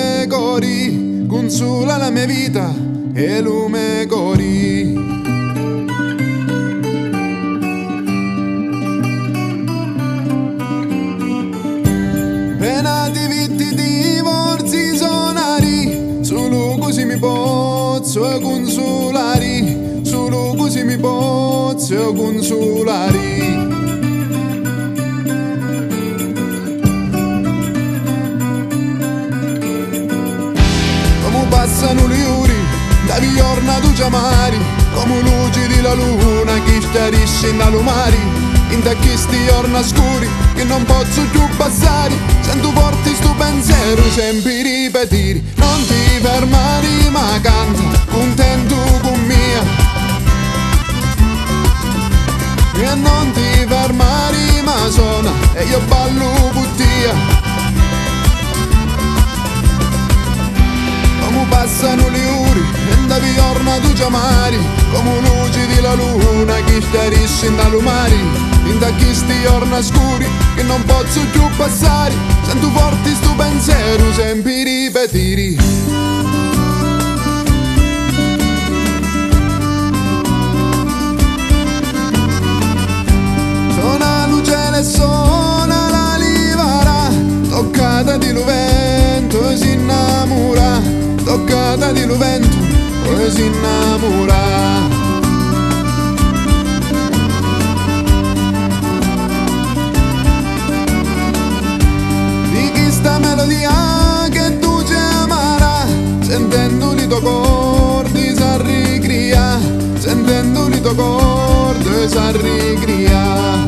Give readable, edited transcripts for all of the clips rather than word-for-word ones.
lume cori, consola la mia vita e lume cori. Penati vitti divorzi sonari, solo così mi posso consolare, solo così mi posso consolare. Passano le ore, da giorna tu chiamari, come luci della luna che starisce in alumari. In questi giorni scuri che non posso più passare, sento forte sto pensiero sempre ripetire. Non ti fermare ma canta, contento con mia. E non ti fermare ma suona, e io ballo buttia. Passano le ore e da giorno tu chiamari, come luci della luna che starisce in alumari. In questi giorni scuri che non posso più passare, sento forte sto pensiero sempre ripetire. Suona l'uccello e suona la livara, toccata di vento si innamora. Toccata di vento poi si innamora. Di questa melodia che tu chiamarà, sentendo il tuo corde s'arricria, sentendo il tuo corde s'arricria.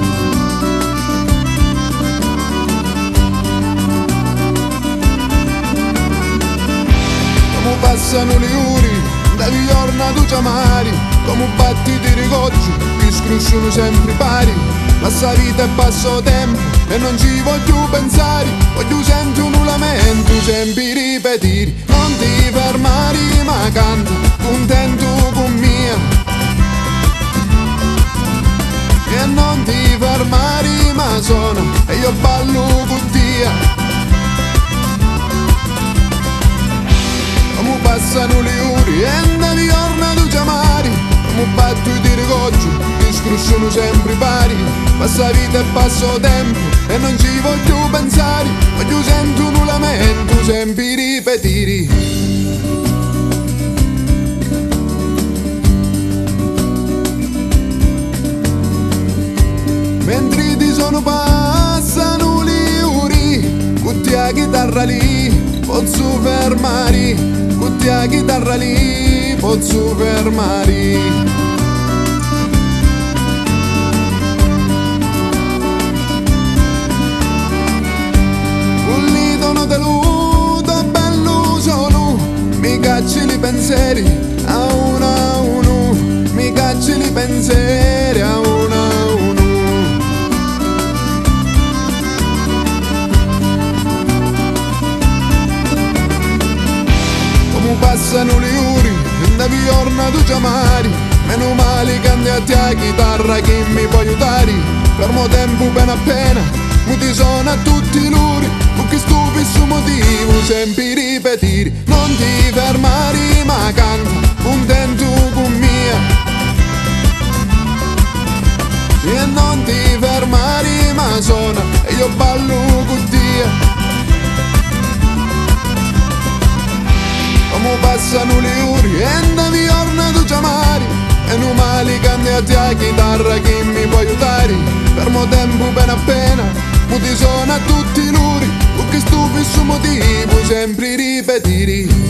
Passano le ore, da giorno tu chiamari, come battiti rigoggio, che scrusciano sempre pari. Passa vita e passo tempo, e non ci voglio più pensare, voglio sentire un lamento, sempre ripetire. Non ti fermare ma canta, contento con mia. E non ti fermare ma suona, e io ballo con tia. Passano le ore e da giorno tu chiamari, come battiti rigoggio che scrusciano sempre pari. Passa vita e passo tempo e non ci voglio più pensare, voglio sento un lamento sempre ripetire. Mentre ti sono passano le ore, con la chitarra lì posso fermare. Con la chitarra lì posso fermare. Con l'itono deludo bello solo, mi cacci i pensieri a uno, mi cacci i pensieri a uno. Passano le ore, da giorno tu chiamari, meno male che andi a te a chitarra che mi può aiutare. Fermo tempo appena appena, mi ti sono a tutti i luri, perché sto fisso motivo sempre ripetire. Non ti fermare ma canta, contento con mia. E non ti fermare ma suona, e io ballo con tia. Come passano le ore e da giorno tu chiamari, e non male che andi a te a chitarra che mi può aiutare. Fermo tempo appena appena, mi ti sono a tutti i luri, perché sto fisso motivo sempre ripetire.